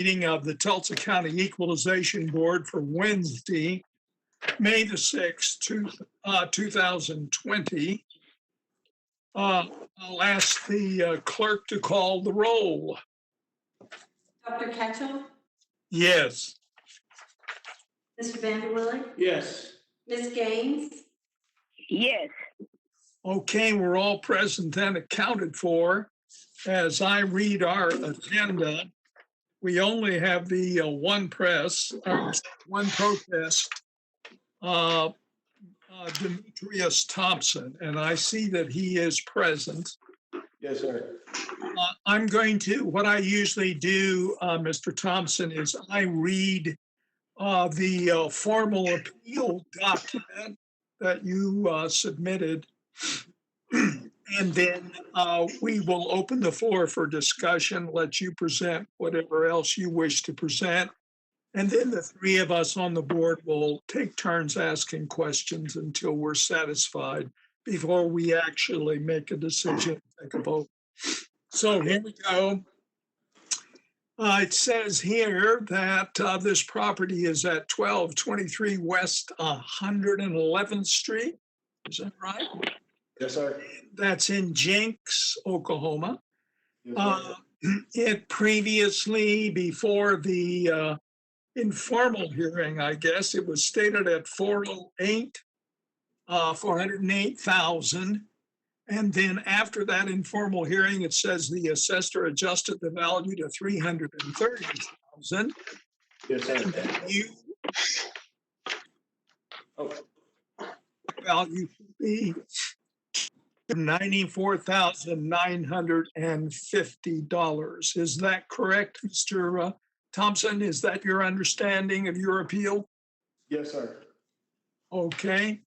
Meeting of the Tulsa County Equalization Board for Wednesday, May the 6th, 2020. I'll ask the clerk to call the roll. Dr. Ketchum, Yes. Mr. Vanderwillig, Yes. Ms. Gaines, Yes. Okay, we're all present and accounted for. As I read our agenda, we only have the one protest, Demetrius Thompson, and I see that he is present. Yes, sir. What I usually do, Mr. Thompson, is I read the formal appeal document that you submitted, and then we will open the floor for discussion, let you present whatever else you wish to present. And then the three of us on the board will take turns asking questions until we're satisfied before we actually make a decision, take a vote. So here we go. It says here that this property is at 1223 West 111th Street. Is that right? Yes, sir. That's in Jenks, Oklahoma. Yes, sir. It previously, before the informal hearing, I guess, it was stated at 408,000. And then after that informal hearing, it says the assessor adjusted the value to 330,000. Yes, sir. And then value should be $94,950. Is that correct, Mr. Thompson? Is that your understanding of your appeal? Yes, sir. Okay.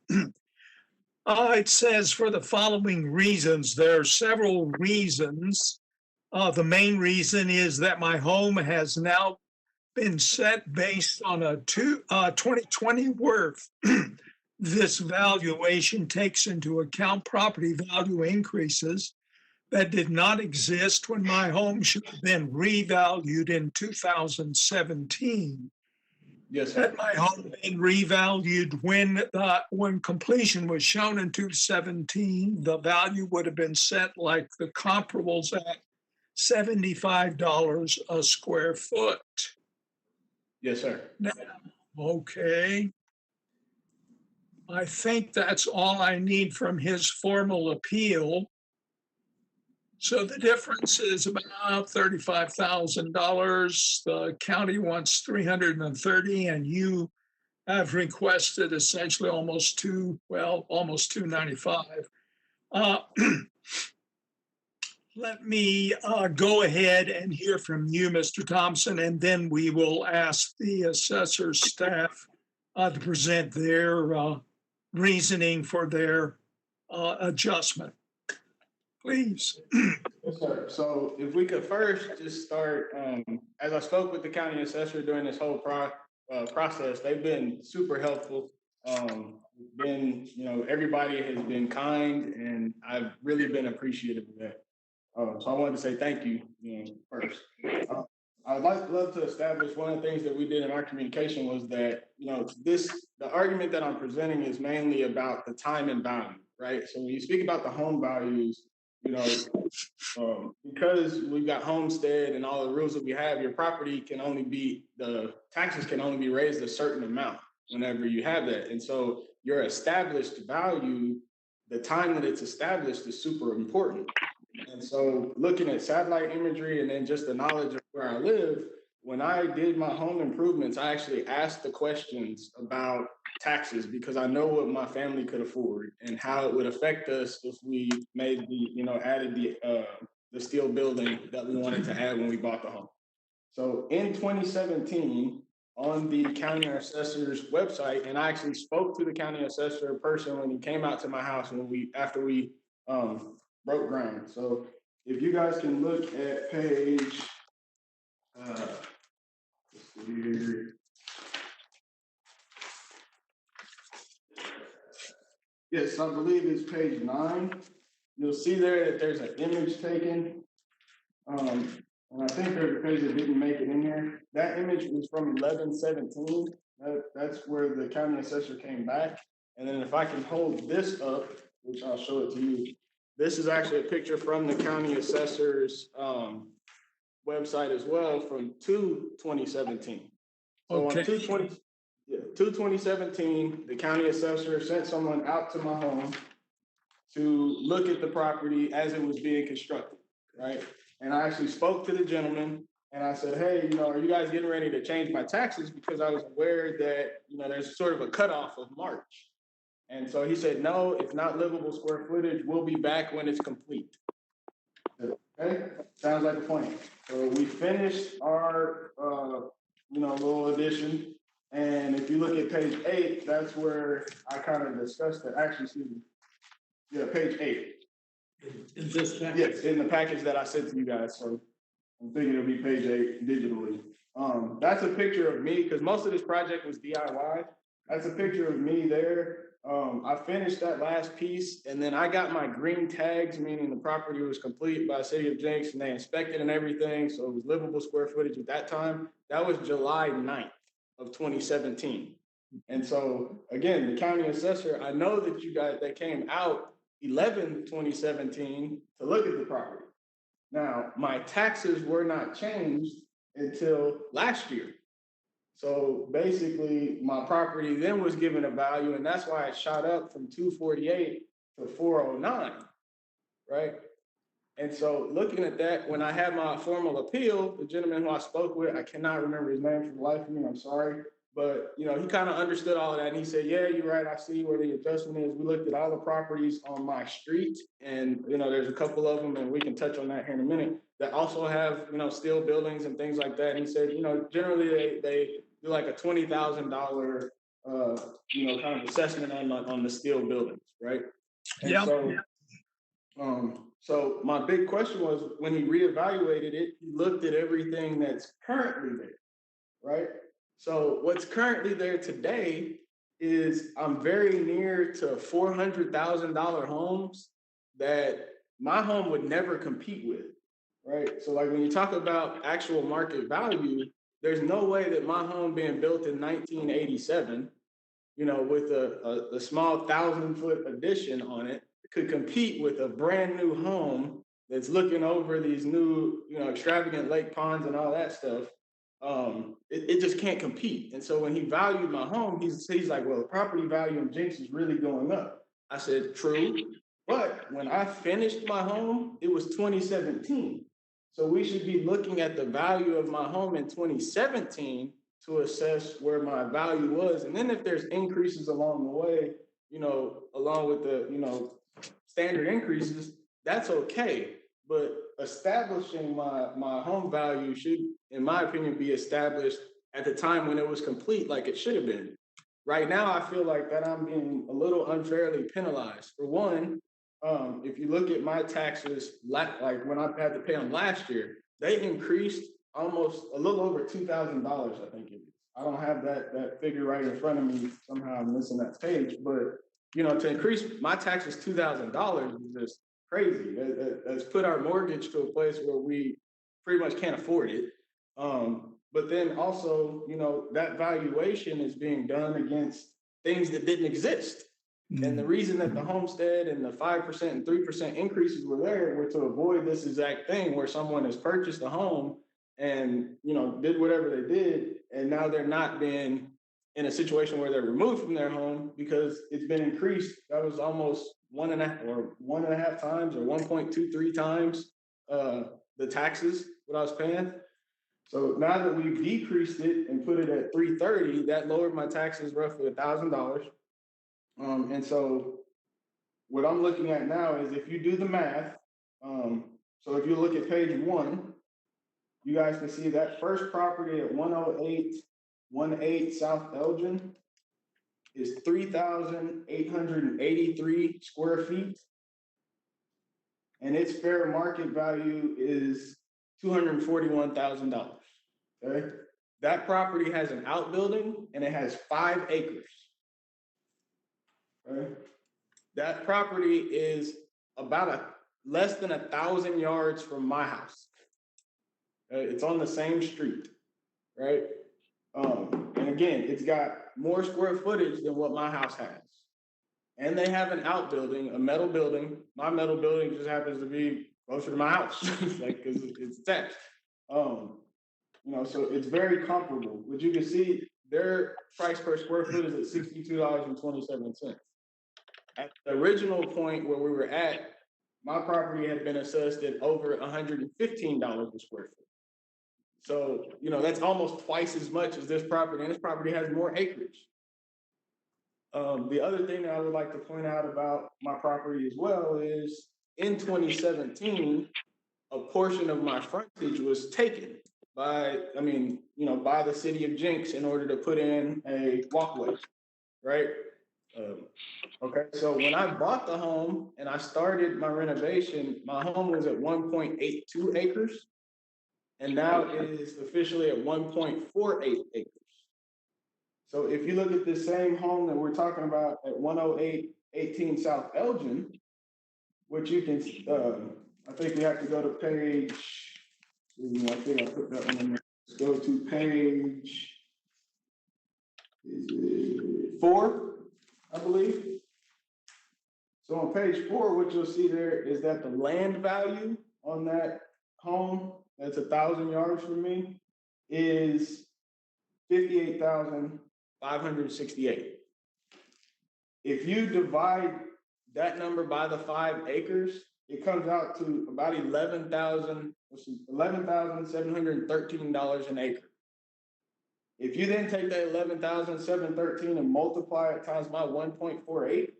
It says for the following reasons. There are several reasons. The main reason is that my home has now been set based on a 2020 worth. This valuation takes into account property value increases that did not exist when my home should have been revalued in 2017. Yes, sir. Had my home been revalued when completion was shown in 2017, the value would have been set like the comparables at $75 a square foot. Yes, sir. Now, okay. I think that's all I need from his formal appeal. So the difference is about $35,000. The county wants $330,000, and you have requested essentially almost $295,000. Let me go ahead and hear from you, Mr. Thompson, and then we will ask the assessor staff to present their reasoning for their adjustment. Please. Yes, sir. So if we could first just start, as I spoke with the county assessor during this whole process, they've been super helpful. Everybody has been kind, and I've really been appreciative of that. So I wanted to say thank you, first. I'd love to establish one of the things that we did in our communication was that, the argument that I'm presenting is mainly about the time and value, right? So when you speak about the home values, because we've got homestead and all the rules that we have, your property the taxes can only be raised a certain amount whenever you have that. And so your established value, the time that it's established is super important. And so looking at satellite imagery and then just the knowledge of where I live, when I did my home improvements, I actually asked the questions about taxes because I know what my family could afford and how it would affect us if we made added the steel building that we wanted to add when we bought the home. So in 2017, on the county assessor's website, and I actually spoke to the county assessor in person when he came out to my house after we broke ground. So if you guys can look at page, let's see here. Yes, I believe it's page 9. You'll see there that there's an image taken. And I think there's a page that didn't make it in here. that image was from 11/17. That's where the county assessor came back. And then if I can hold this up, which I'll show it to you, this is actually a picture from the county assessor's website as well from 2017. So on Okay. 2017, the county assessor sent someone out to my home to look at the property as it was being constructed, right? And I actually spoke to the gentleman and I said, hey, are you guys getting ready to change my taxes? Because I was aware that, there's sort of a cutoff of March. And so he said, no, it's not livable square footage. We'll be back when it's complete. Okay, sounds like a plan. So we finished our, little addition. And if you look at page 8, that's where I kind of discussed it. Actually, excuse me. Yeah, page 8. In this package? Yes, in the package that I sent to you guys. So I'm thinking it'll be page 8 digitally. That's a picture of me because most of this project was DIY. That's a picture of me there. I finished that last piece and then I got my green tags, meaning the property was complete by City of Jenks and they inspected and everything. So it was livable square footage at that time. That was July 9th of 2017. And so again, the county assessor, I know that you guys, they came out 11/2017 to look at the property. Now, my taxes were not changed until last year. So basically, my property then was given a value, and that's why it shot up from 248 to 409, right? And so looking at that, when I had my formal appeal, the gentleman who I spoke with, I cannot remember his name for the life of me, I'm sorry. But he kind of understood all of that. And he said, yeah, you're right. I see where the adjustment is. We looked at all the properties on my street and, there's a couple of them and we can touch on that here in a minute that also have, steel buildings and things like that. And he said, generally they do like a $20,000, kind of assessment on the steel buildings. Right. And Yeah. So my big question was when he reevaluated it, he looked at everything that's currently there. Right. So what's currently there today is I'm very near to $400,000 homes that my home would never compete with, right? So like when you talk about actual market value, there's no way that my home being built in 1987, with a small 1,000-foot addition on it could compete with a brand new home that's looking over these new, extravagant lake ponds and all that stuff. It just can't compete. And so when he valued my home, he's like, well, the property value in Jenks is really going up. I said, true. But when I finished my home, it was 2017. So we should be looking at the value of my home in 2017 to assess where my value was. And then if there's increases along the way, along with the, standard increases, that's okay. But establishing my home value should, in my opinion, be established at the time when it was complete, like it should have been. Right now, I feel like that I'm being a little unfairly penalized. For one, if you look at my taxes, like when I had to pay them last year, they increased almost a little over $2,000, I think it is. I don't have that figure right in front of me. Somehow I'm missing that page, but to increase my taxes $2,000 is just crazy. That's put our mortgage to a place where we pretty much can't afford it. But then also, that valuation is being done against things that didn't exist. And the reason that the homestead and the 5% and 3% increases were there were to avoid this exact thing where someone has purchased a home and, did whatever they did. And now they're not being in a situation where they're removed from their home because it's been increased. That was almost 1.5 times or 1.23 times the taxes what I was paying. So now that we've decreased it and put it at 330, that lowered my taxes roughly $1,000. And so what I'm looking at now is if you do the math, so if you look at page 1, you guys can see that first property at 10818 South Elgin is 3,883 square feet. And its fair market value is $241,000. Okay. That property has an outbuilding and it has 5 acres. Okay. That property is about less than 1,000 yards from my house. It's on the same street. right? And again, it's got more square footage than what my house has. And they have an outbuilding, a metal building. My metal building just happens to be closer to my house, like, because it's attached. So it's very comparable. But you can see their price per square foot is at $62.27. At the original point where we were at, my property had been assessed at over $115 a square foot. So, that's almost twice as much as this property, and this property has more acreage. The other thing that I would like to point out about my property as well is in 2017, a portion of my frontage was taken by the city of Jinx in order to put in a walkway, right? Okay, so when I bought the home and I started my renovation, my home was at 1.82 acres, and now it is officially at 1.48 acres. So if you look at this same home that we're talking about at 10818 South Elgin, which you can, I think we have to go to page, I think I put that one in there. Let's go to page 4, I believe. So on page 4, what you'll see there is that the land value on that home, that's 1,000 yards from me, is 58,568. If you divide that number by the 5 acres, it comes out to about $11,713 an acre. If you then take that 11,713 and multiply it times by 1.48,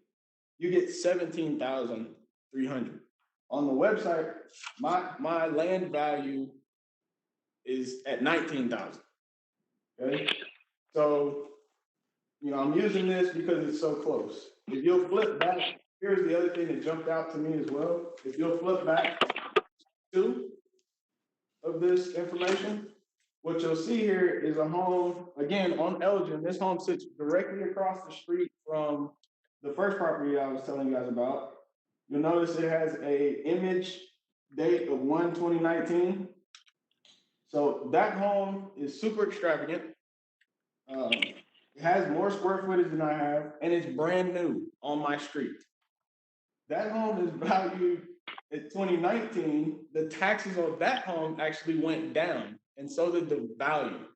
you get 17,300. On the website, my land value is at 19,000. Okay, so I'm using this because it's so close. If you'll flip back, here's the other thing that jumped out to me as well. If you'll flip back to of this information, what you'll see here is a home, again, on Elgin. This home sits directly across the street from the first property I was telling you guys about. You'll notice it has a image date of 1/2019. So that home is super extravagant. It has more square footage than I have, and it's brand new on my street. That home is valued at 2019. The taxes on that home actually went down, and so did the value.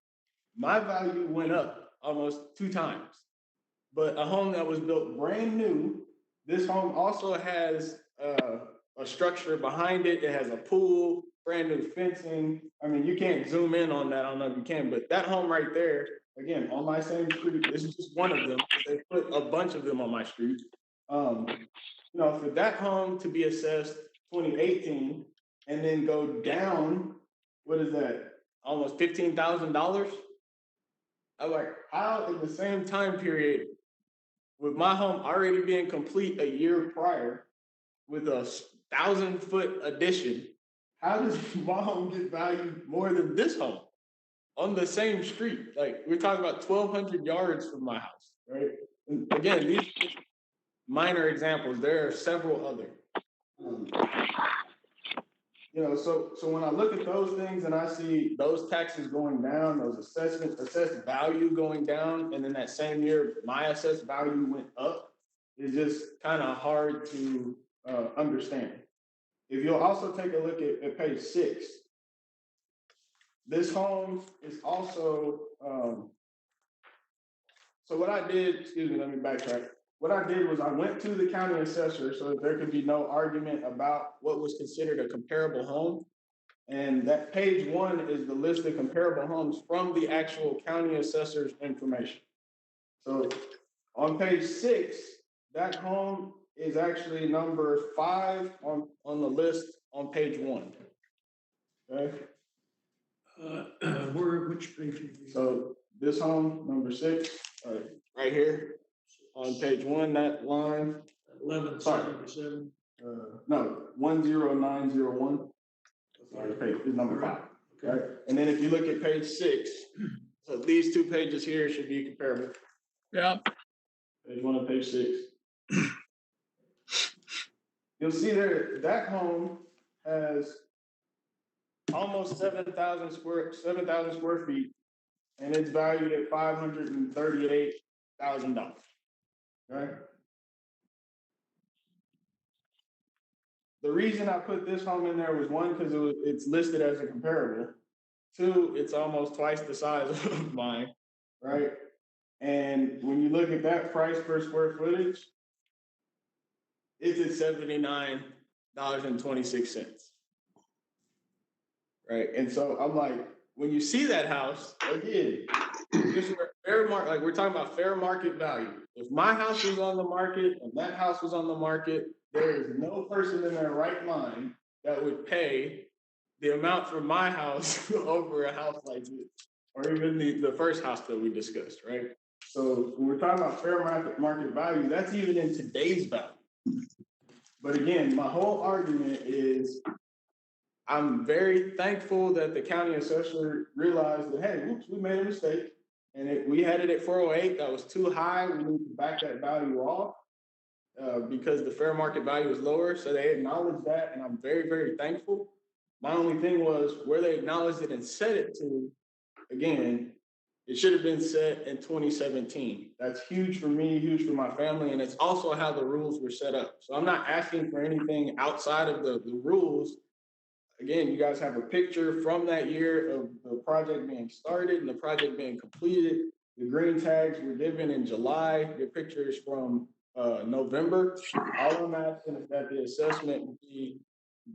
My value went up almost 2 times. But a home that was built brand new, this home also has a structure behind it. It has a pool, brand new fencing. I mean, you can't zoom in on that. I don't know if you can, but that home right there, again, on my same street, this is just one of them. They put a bunch of them on my street. For that home to be assessed 2018 and then go down, what is that? Almost $15,000. I'm like, how in the same time period, with my home already being complete a year prior, with a 1,000-foot addition, how does my home get valued more than this home on the same street? Like, we're talking about 1,200 yards from my house, right? And again, these minor examples. There are several other. So when I look at those things and I see those taxes going down, those assessed value going down, and then that same year my assessed value went up, it's just kind of hard to understand. If you'll also take a look at page 6, this home is also, so what I did, let me backtrack. What I did was I went to the county assessor so that there could be no argument about what was considered a comparable home. And that page 1 is the list of comparable homes from the actual county assessor's information. So on page 6, that home is actually number 5 on the list on page 1. Okay. Which page? So this home, number 6, right here on page 1, that line. 1177. No, 10901. Sorry, page is number 5. Okay. And then if you look at page 6, so these 2 pages here should be comparable. Yeah. Page 1 and page 6. You'll see there that home has almost 7,000 square feet, and it's valued at $538,000. Right. The reason I put this home in there was one, because it's listed as a comparable. Two, it's almost twice the size of mine, right? And when you look at that price per square footage, it's at $79.26. Right. And so I'm like, when you see that house, again, just fair market, like we're talking about fair market value. If my house was on the market and that house was on the market, there is no person in their right mind that would pay the amount for my house over a house like this, or even the first house that we discussed, right? So when we're talking about fair market value, that's even in today's value. But again, my whole argument is I'm very thankful that the county assessor realized that, hey, whoops, we made a mistake. And we had it at 408, that was too high. We need to back that value off because the fair market value is lower. So they acknowledged that, and I'm very, very thankful. My only thing was where they acknowledged it and set it to, again, it should have been set in 2017. That's huge for me, huge for my family, and it's also how the rules were set up. So I'm not asking for anything outside of the rules. Again, you guys have a picture from that year of the project being started and the project being completed. The green tags were given in July. Your picture is from November. All I'm asking is that the assessment be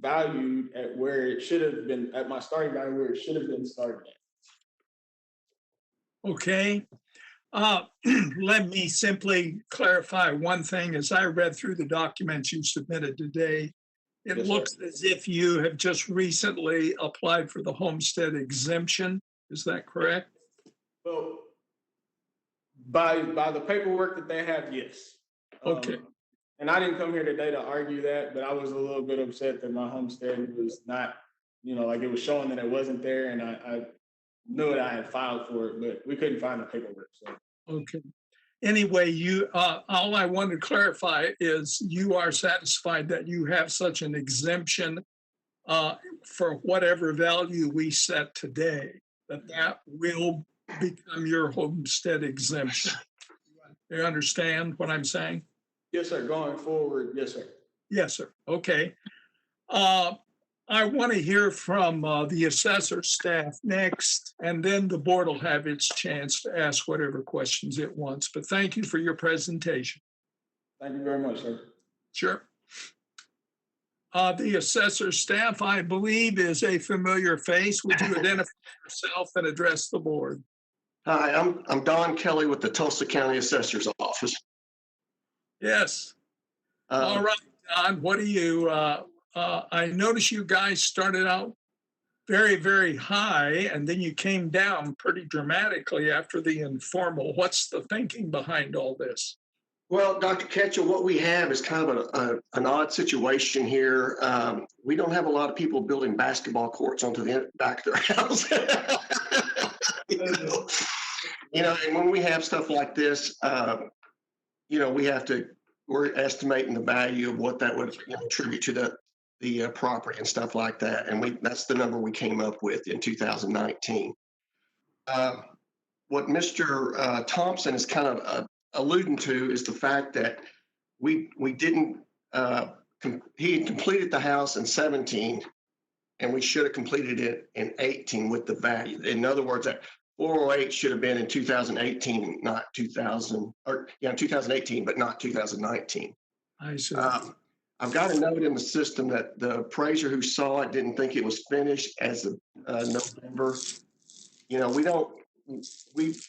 valued at where it should have been, at my starting value, where it should have been started at. Okay. Let me simply clarify one thing. As I read through the documents you submitted today, it Yes, looks sir. as if you have just recently applied for the homestead exemption. Is that correct? Well, by the paperwork that they have, yes. Okay. And I didn't come here today to argue that, but I was a little bit upset that my homestead was not, like it was showing that it wasn't there, and I knew that I had filed for it, but we couldn't find the paperwork. So Okay. Anyway, all I want to clarify is you are satisfied that you have such an exemption for whatever value we set today, that will become your homestead exemption. You understand what I'm saying? yes, sir. Going forward, yes, sir. Yes, sir. Okay. I want to hear from the assessor staff next, and then the board will have its chance to ask whatever questions it wants. But thank you for your presentation. Thank you very much, sir. Sure. The assessor staff, I believe, is a familiar face. Would you identify yourself and address the board? Hi, I'm Don Kelly with the Tulsa County Assessor's Office. Yes. All right, Don, what do you, I noticed you guys started out very, very high, and then you came down pretty dramatically after the informal. What's the thinking behind all this? Well, Dr. Ketchel, what we have is kind of an odd situation here. We don't have a lot of people building basketball courts onto the back of their house. And when we have stuff like this, we're estimating the value of what that would attribute to the property and stuff like that. And that's the number we came up with in 2019. What Mr. Thompson is kind of alluding to is the fact that we didn't, he had completed the house in 17, and we should have completed it in 18 with the value. In other words, that 408 should have been in 2018, not 2018, but not 2019. I see. I've got a note in the system that the appraiser who saw it didn't think it was finished as of November. We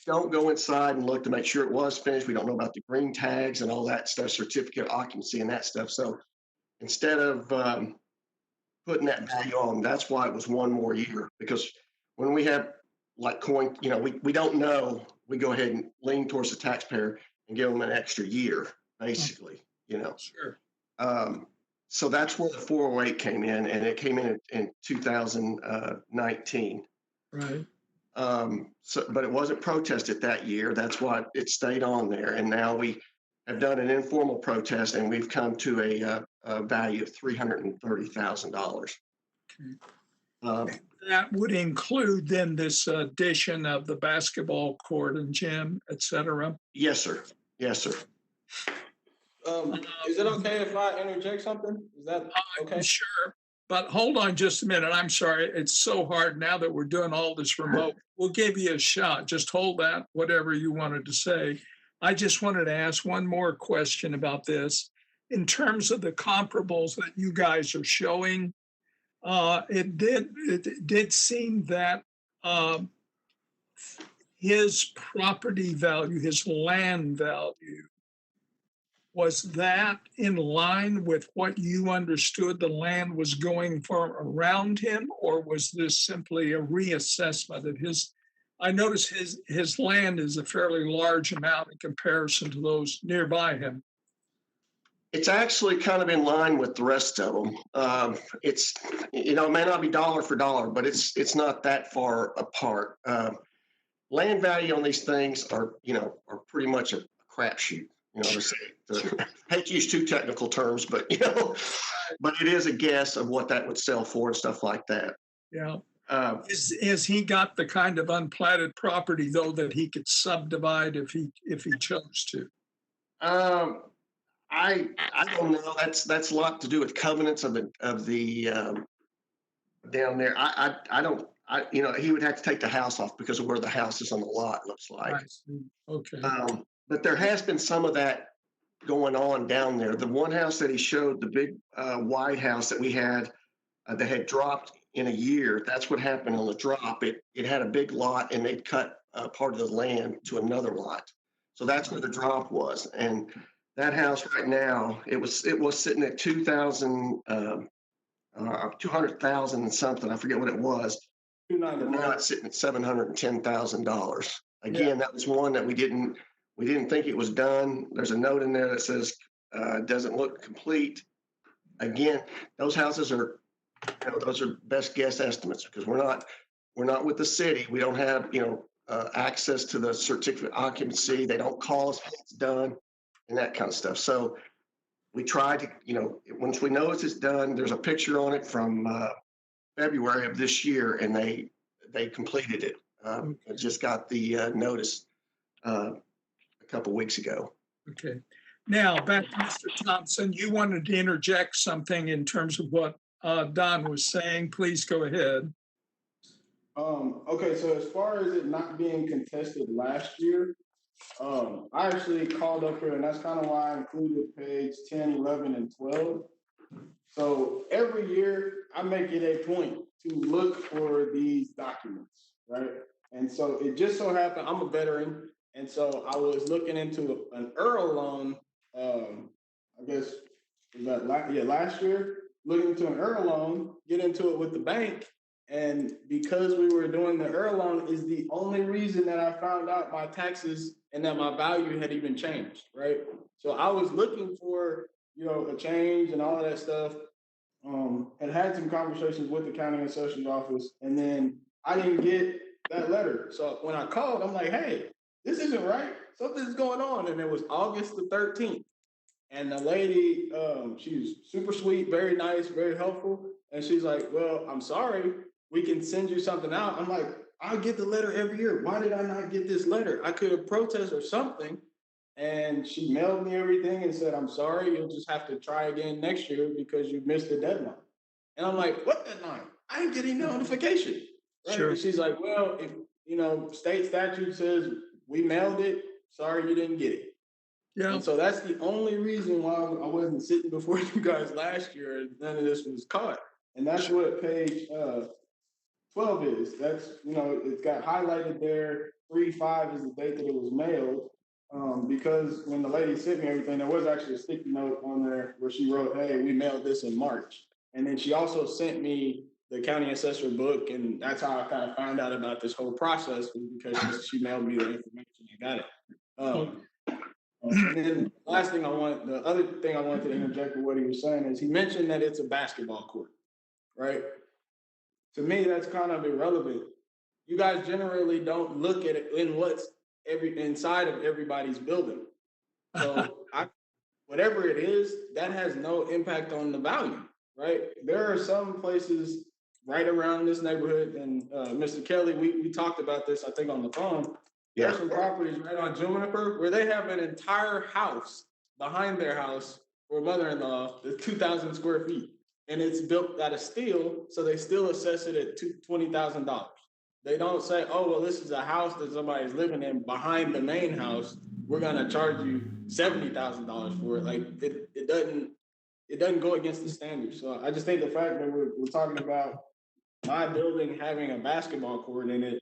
don't go inside and look to make sure it was finished. We don't know about the green tags and all that stuff, certificate of occupancy and that stuff. So instead of putting that value on, that's why it was one more year. Because when we have like coin, we don't know, we go ahead and lean towards the taxpayer and give them an extra year, basically, Sure. So that's where the 408 came in, and it came in 2019. Right. But it wasn't protested that year. That's why it stayed on there. And now we have done an informal protest, and we've come to a value of $330,000. Okay. that would include then this addition of the basketball court and gym, et cetera. Yes, sir. Yes, sir. Is it okay if I interject something? Is that okay? Sure. But hold on just a minute. I'm sorry. It's so hard now that we're doing all this remote. We'll give you a shot. Just hold that, whatever you wanted to say. I just wanted to ask one more question about this. In terms of the comparables that you guys are showing, it did seem that his property value, his land value, was that in line with what you understood the land was going for around him, or was this simply a reassessment of his? I notice his land is a fairly large amount in comparison to those nearby him. It's actually kind of in line with the rest of them. It's, it may not be dollar for dollar, but it's not that far apart. Land value on these things are pretty much a crapshoot. Hate to use too technical terms, but but it is a guess of what that would sell for and stuff like that. Yeah. Is he got the kind of unplatted property though that he could subdivide if he chose to? I don't know. That's a lot to do with covenants of the down there. I don't. He would have to take the house off because of where the house is on the lot looks like. I see. Okay. But there has been some of that going on down there. The one house that he showed, the big white house that we had that had dropped in a year, that's what happened on the drop. It had a big lot and they'd cut part of the land to another lot. So that's where the drop was. And that house right now, it was sitting at 200,000 and something. I forget what it was. Now it's sitting at $710,000. Again, that was one that we didn't think it was done. There's a note in there that says doesn't look complete. Again, those houses are, those are best guess estimates because we're not with the city. We don't have access to the certificate of occupancy. They don't call us when it's done and that kind of stuff. So we try to, once we know it's done, there's a picture on it from February of this year, and they completed it. I just got the notice a couple weeks ago. Okay. Now back to Mr. Thompson. You wanted to interject something in terms of what Don was saying. Please go ahead. Okay, so as far as it not being contested last year, I actually called up here, and that's kind of why I included page 10, 11, and 12. So every year I make it a point to look for these documents, right? And so it just so happened, I'm a veteran, and so I was looking into an EARL loan, I guess, last year, looking into an EARL loan, get into it with the bank, and because we were doing the EARL loan is the only reason that I found out my taxes and that my value had even changed, right? So I was looking for, a change and all of that stuff, and had some conversations with the county assessor's office, and then I didn't get that letter. So when I called, I'm like, hey, this isn't right. Something's going on. And it was August the 13th. And the lady, she was super sweet, very nice, very helpful. And she's like, well, I'm sorry, we can send you something out. I'm like, I get the letter every year. Why did I not get this letter? I could have protested or something. And she mailed me everything and said, I'm sorry, you'll just have to try again next year because you missed the deadline. And I'm like, what deadline? I ain't getting no notification. Right? Sure. And she's like, well, if state statute says we mailed it, sorry you didn't get it. Yeah. And so that's the only reason why I wasn't sitting before you guys last year and none of this was caught. And that's what page 12 is. That's, it's got highlighted there. 3/5 is the date that it was mailed. Because when the lady sent me everything, there was actually a sticky note on there where she wrote, hey, we mailed this in March. And then she also sent me the county assessor book. And that's how I kind of found out about this whole process, was because she mailed me the information. I got it. And then the other thing I wanted to interject with what he was saying is he mentioned that it's a basketball court, right? To me, that's kind of irrelevant. You guys generally don't look at it in what's inside of everybody's building. So whatever it is, that has no impact on the value, right? There are some places right around this neighborhood. And Mr. Kelly, we talked about this, I think, on the phone. There are some properties right on Juniper where they have an entire house behind their house for a mother-in-law, that's 2,000 square feet. And it's built out of steel, so they still assess it at $20,000. They don't say, oh, well, this is a house that somebody's living in behind the main house. We're gonna charge you $70,000 for it. Like it doesn't go against the standards. So I just think the fact that we're talking about my building having a basketball court in it,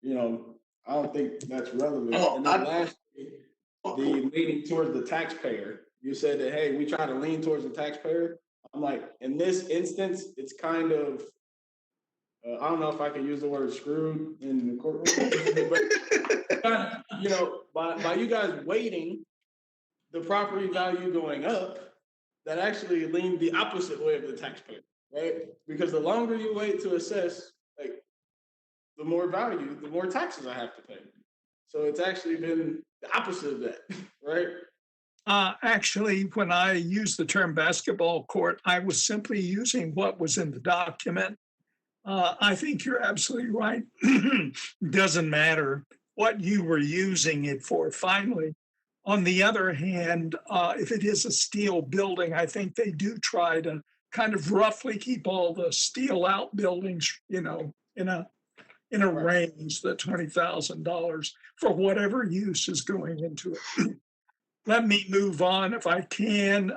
you know, I don't think that's relevant. And then lastly, the leaning towards the taxpayer. You said that, hey, we try to lean towards the taxpayer. I'm like, in this instance, it's kind of, I don't know if I can use the word screwed in the courtroom, but you know, by you guys waiting, the property value going up, that actually leaned the opposite way of the taxpayer, right? Because the longer you wait to assess, like the more value, the more taxes I have to pay. So it's actually been the opposite of that, right? Actually, when I used the term basketball court, I was simply using what was in the document. I think you're absolutely right. Doesn't matter what you were using it for, finally. On the other hand, if it is a steel building, I think they do try to kind of roughly keep all the steel outbuildings, you know, in a Right. range, the $20,000 for whatever use is going into it. Let me move on if I can.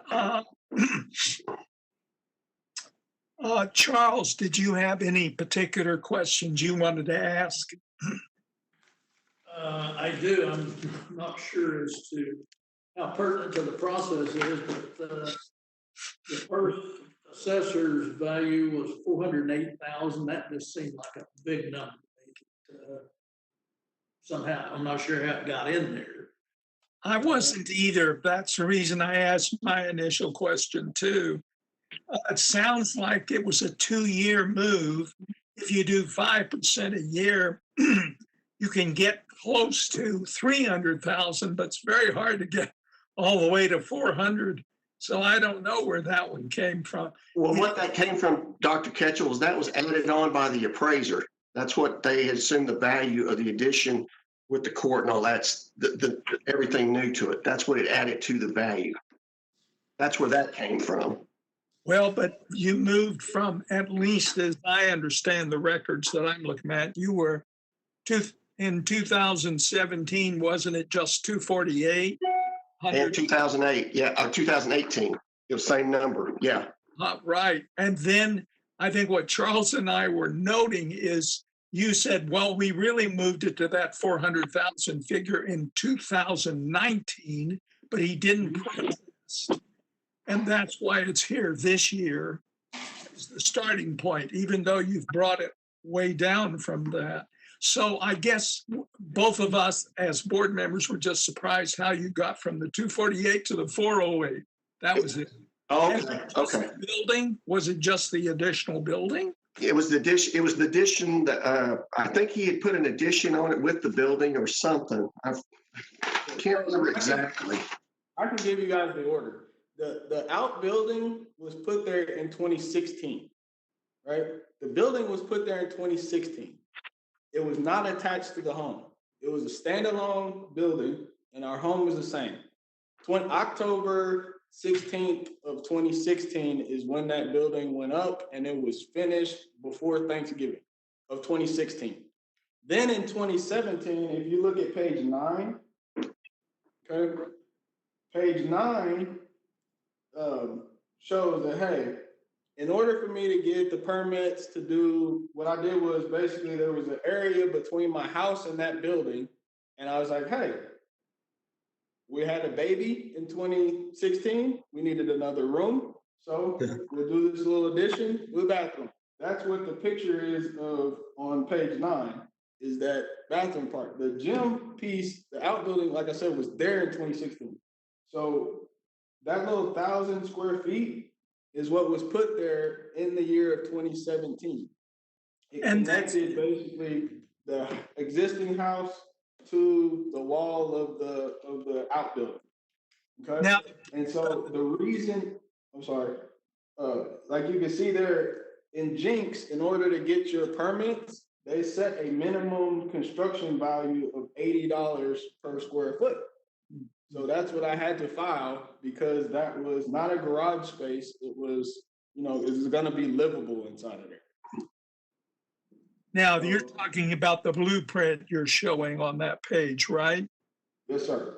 Charles, did you have any particular questions you wanted to ask? I do. I'm not sure as to how pertinent to the process is, but the first assessor's value was 408,000. That just seemed like a big number. Somehow, I'm not sure how it got in there. I wasn't either. That's the reason I asked my initial question too. It sounds like it was a 2-year move. If you do 5% a year, you can get close to 300,000, but it's very hard to get all the way to 400. So I don't know where that one came from. Well, what that came from, Dr. Ketchel, was that was added on by the appraiser. That's what they had assumed the value of the addition with the court and all that's everything new to it. That's what it added to the value. That's where that came from. Well, but you moved from, at least as I understand the records that I'm looking at, you were in 2017, wasn't it just 248? And 2008, yeah, 2018, it was same number, yeah. Right. And then I think what Charles and I were noting is you said, well, we really moved it to that 400,000 figure in 2019, but he didn't protest. And that's why it's here this year is the starting point, even though you've brought it way down from that. So I guess both of us as board members were just surprised how you got from the 248 to the 408. That was it. Oh, And okay, just okay. the building, was it just the additional building? It was the addition that, I think he had put an addition on it with the building or something. I can't remember exactly. I can give you guys the order. The outbuilding was put there in 2016, right? The building was put there in 2016. It was not attached to the home. It was a standalone building, and our home was the same. October 16th of 2016 is when that building went up, and it was finished before Thanksgiving of 2016. Then in 2017, if you look at page 9, okay, page 9 shows that, hey, in order for me to get the permits to do, what I did was basically there was an area between my house and that building. And I was like, hey, we had a baby in 2016. We needed another room. So we'll do this little addition with a bathroom. That's what the picture is of on page 9, is that bathroom part. The gym piece, the outbuilding, like I said, was there in 2016. So that little 1,000 square feet is what was put there in the year of 2017. It connected basically the existing house to the wall of the outbuilding. Okay. Now, And so the reason, I'm sorry, like you can see there, in Jinx, in order to get your permits, they set a minimum construction value of $80 per square foot. So that's what I had to file because that was not a garage space. It was, it was gonna be livable inside of there. Now, you're talking about the blueprint you're showing on that page, right? Yes, sir.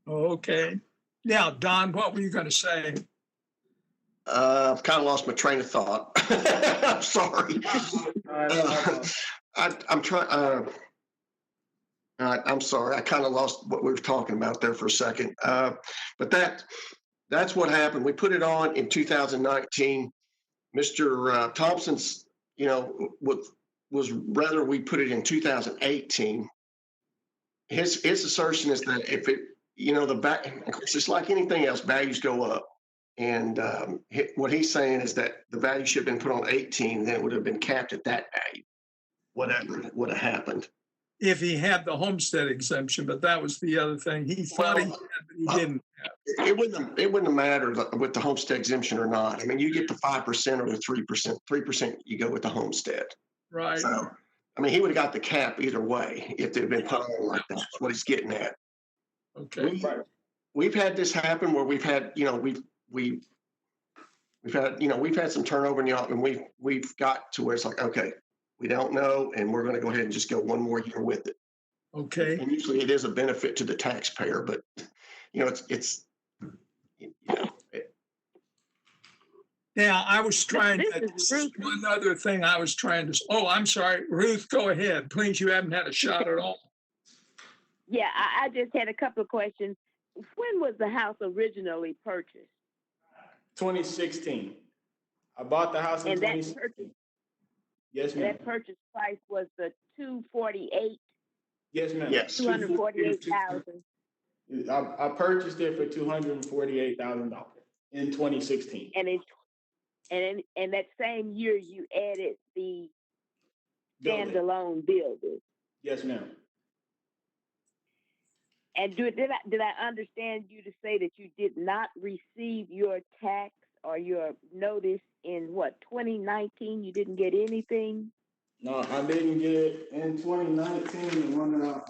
Okay. Now, Don, what were you going to say? I've kind of lost my train of thought. I'm sorry. I'm trying. I'm sorry. I kind of lost what we were talking about there for a second. But that's what happened. We put it on in 2019. Mr. Thompson's, was rather we put it in 2018. His assertion is that if it, the back, of course, it's like anything else, values go up. And what he's saying is that the value should have been put on 18, then it would have been capped at that value, whatever would have happened. If he had the homestead exemption, but that was the other thing. He thought he had, but he didn't have. It wouldn't have mattered with the homestead exemption or not. I mean, you get the 5% or the 3%. 3%, you go with the homestead. Right. So, I mean, he would have got the cap either way if it had been put on like that. That's what he's getting at. Okay. We've had this happen where we've had, we've had some turnover in the office, and we've got to where it's like, okay, we don't know, and we're going to go ahead and just go one more year with it. Okay. And usually it is a benefit to the taxpayer, but it's. Now, I was trying This is one other thing I was trying to, I'm sorry, Ruth, go ahead. Please, you haven't had a shot at all. Yeah, I just had a couple of questions. When was the house originally purchased? 2016. I bought the house in And that 2016. purchase, Yes, ma'am. that purchase price was the $248,000. Yes, ma'am. Yes. $248,000. I purchased it for $248,000 in 2016. And that same year you added the Building. standalone building. Yes, ma'am. And did I understand you to say that you did not receive your tax or your notice in 2019? You didn't get anything? No, I didn't get it in 2019. The one that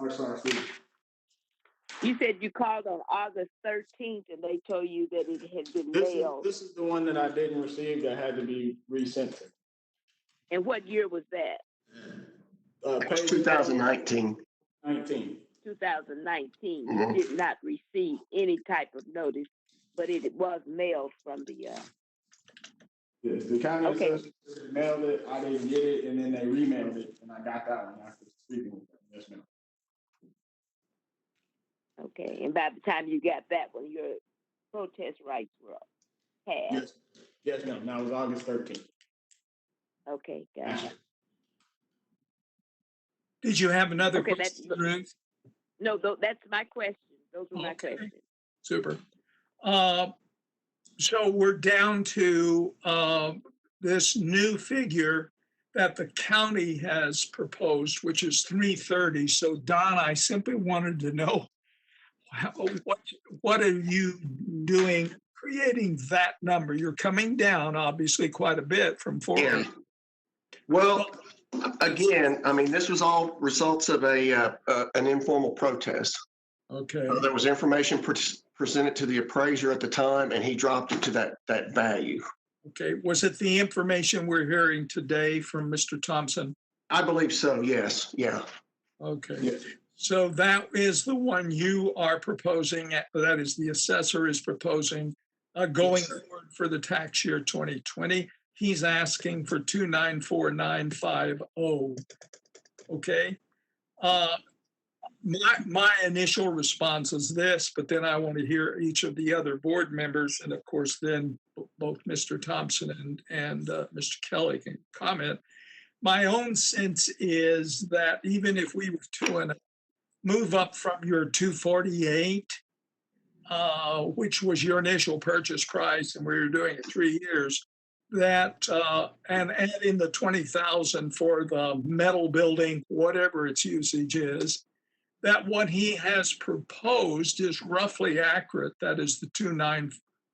You said you called on August 13th and they told you that it had been mailed. This is the one that I didn't receive that had to be resent to. And what year was that? Page 2019. 19. 2019. Mhm. You did not receive any type of notice, but it was mailed from the. Yes, the county Okay. assessor mailed it. I didn't get it, and then they remailed it, and I got that one after speaking with them. Yes, ma'am. Okay, and by the time you got that one, your protest rights were passed. Yes, ma'am. That was August 13th. Okay, got it. Did you have another Okay, question, Ruth? No, that's my question. Those were my Okay. questions. Super. So we're down to this new figure that the county has proposed, which is 330. So Don, I simply wanted to know what are you doing creating that number? You're coming down obviously quite a bit from 400. Yeah. Well, again, I mean, this was all results of an informal protest. Okay. There was information presented to the appraiser at the time, and he dropped it to that value. Okay. Was it the information we're hearing today from Mr. Thompson? I believe so. Yes. Yeah. Okay. Yes. So that is the one you are proposing, that is the assessor is proposing going Yes. forward for the tax year 2020. He's asking for 294,950. Okay. My initial response is this, but then I want to hear each of the other board members, and of course, then both Mr. Thompson and Mr. Kelly can comment. My own sense is that even if we were to move up from your 248, which was your initial purchase price, and we were doing it 3 years, that and add in the 20,000 for the metal building, whatever its usage is, that what he has proposed is roughly accurate. That is the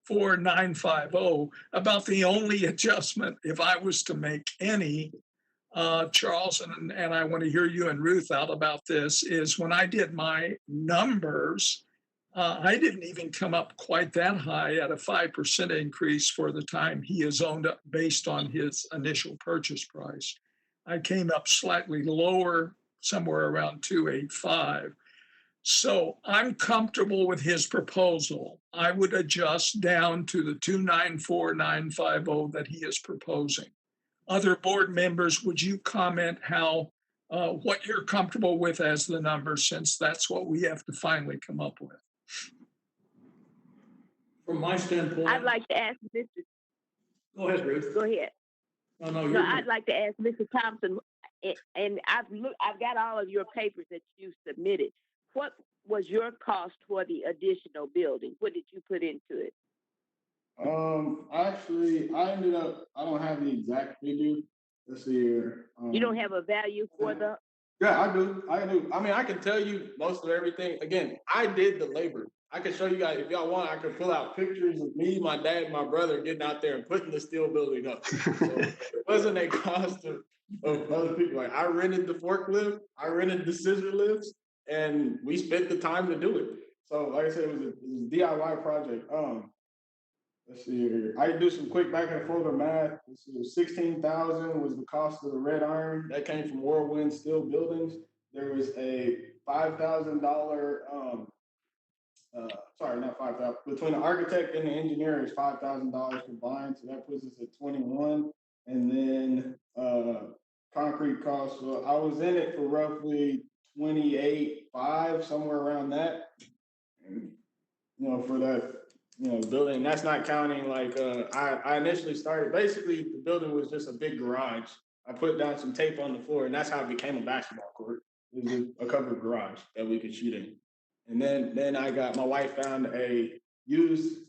294,950. About the only adjustment, if I was to make any, Charles, and I want to hear you and Ruth out about this, is when I did my numbers, I didn't even come up quite that high at a 5% increase for the time he is owned up based on his initial purchase price. I came up slightly lower, somewhere around 285. So I'm comfortable with his proposal. I would adjust down to the 294,950 that he is proposing. Other board members, would you comment how, what you're comfortable with as the number, since that's what we have to finally come up with? From my standpoint. I'd like to ask Mr. Go ahead, Ruth. Go ahead. No, no, No, you're. I'd like to ask Mr. Thompson, and I've got all of your papers that you submitted. What was your cost for the additional building? What did you put into it? Actually, I don't have the exact figure. Let's see here. You don't have a value for the, Yeah, I do. I mean, I can tell you most of everything. Again, I did the labor. I can show you guys, if y'all want, I can pull out pictures of me, my dad, and my brother getting out there and putting the steel building up. So it wasn't a cost of other people. Like, I rented the forklift, I rented the scissor lifts, and we spent the time to do it. So like I said, it was a DIY project. Let's see here. I do some quick back and forth math. This is 16,000 was the cost of the red iron. That came from Whirlwind Steel Buildings. There was a $5,000. Sorry, not 5,000. Between the architect and the engineer is $5,000 combined, so that puts us at 21. And then concrete costs. So I was in it for roughly 28.5, somewhere around that. And, for that. Building, that's not counting like I initially started. Basically, the building was just a big garage. I put down some tape on the floor, and that's how it became a basketball court. It was a covered garage that we could shoot in. And then my wife found a used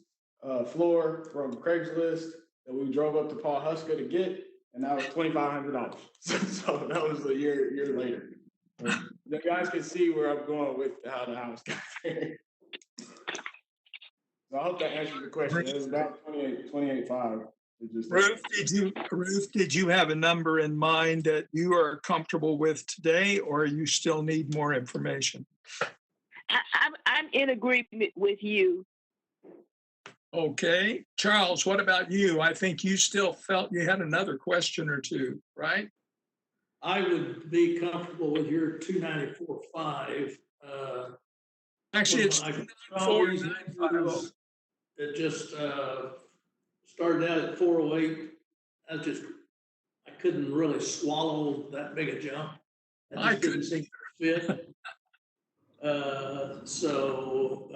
floor from Craigslist that we drove up to Paul Husker to get, and that was $2,500. So that was a year later. You guys can see where I'm going with how the house got there. So I hope that answers the question. It was about 28.5. Ruth, did you have a number in mind that you are comfortable with today, or you still need more information? I'm in agreement with you. Okay. Charles, what about you? I think you still felt you had another question or two, right? I would be comfortable with your 294.5. Actually, it's I 294,950. It just started out at 408. I couldn't really swallow that big a jump. I That just didn't seem to fit. So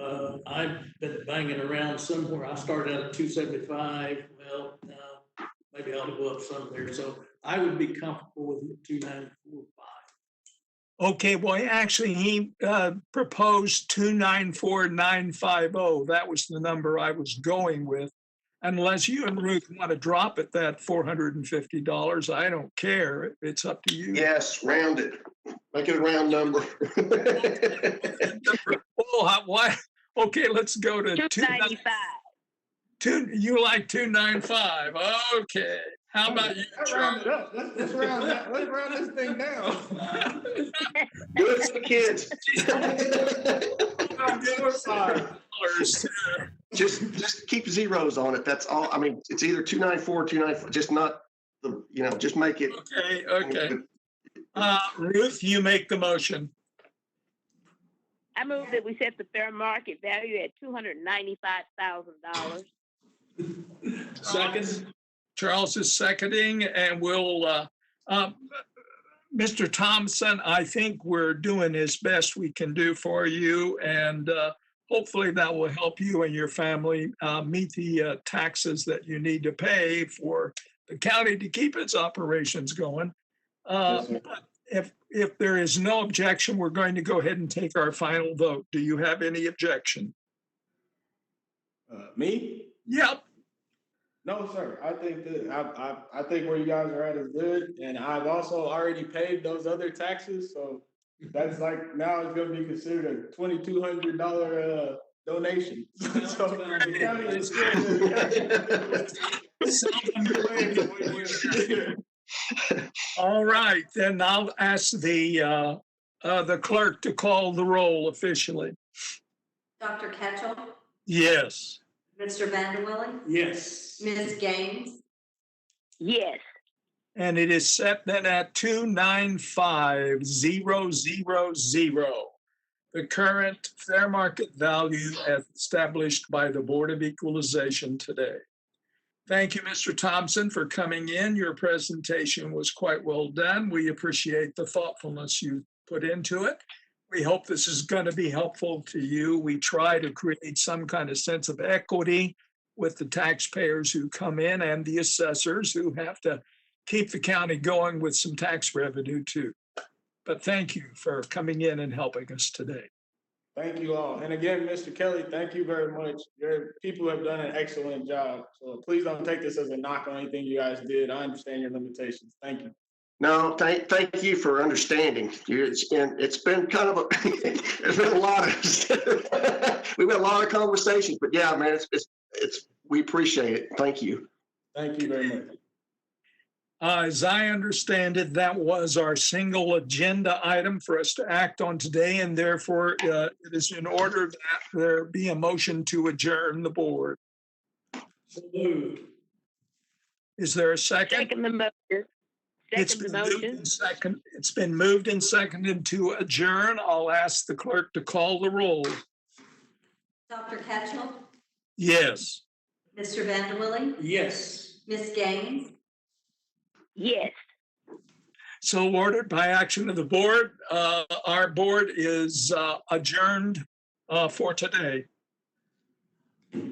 I've been banging around somewhere. I started out at 275. Well, maybe I ought to go up some there. So I would be comfortable with 294.5. Okay, well, actually, he proposed 294,950. That was the number I was going with. Unless you and Ruth want to drop it that $450, I don't care. It's up to you. Yes, round it. Make it a round number. Oh, why? Okay, let's go to 295. You like 295? Okay. How about you, Round it up. Let's round this thing down. Do it for the kids. Just keep zeros on it. That's all. I mean, it's either 294, 294. Just not the. Just make it. Okay. Ruth, you make the motion. I move that we set the fair market value at $295,000. Second. Charles is seconding, and we'll, Mr. Thompson, I think we're doing as best we can do for you, and hopefully that will help you and your family meet the taxes that you need to pay for the county to keep its operations going. Yes, If there is no objection, we're going to go ahead and take our final vote. Do you have any objection? Me? Yep. No, sir. I think that I think where you guys are at is good, and I've also already paid those other taxes, so that's like now it's going to be considered a $2,200 donation. Sounds So about the county is still the All right, then I'll ask the clerk to call the roll officially. Dr. Ketchel, Yes. Mr. Vanderwilling, Yes. Ms. Gaines, Yes. And it is set then at 295,000, the current fair market value as established by the Board of Equalization today. Thank you, Mr. Thompson, for coming in. Your presentation was quite well done. We appreciate the thoughtfulness you put into it. We hope this is going to be helpful to you. We try to create some kind of sense of equity with the taxpayers who come in and the assessors who have to keep the county going with some tax revenue too. But thank you for coming in and helping us today. Thank you all. And again, Mr. Kelly, thank you very much. Your people have done an excellent job. So please don't take this as a knock on anything you guys did. I understand your limitations. Thank you. No, thank you for understanding. It's been kind of it's been a lot of we've had a lot of conversations, but yeah, man, it's we appreciate it. Thank you. Thank you very much. As I understand it, that was our single agenda item for us to act on today, and therefore it is in order that there be a motion to adjourn the board. So moved. Is there a second? Second the motion. It's Second the been moved motion. and second. It's been moved and seconded to adjourn. I'll ask the clerk to call the roll. Dr. Ketchel, Yes. Mr. Vanderwilling, Yes. Ms. Gaines, Yes. So ordered by action of the board. Our board is adjourned for today.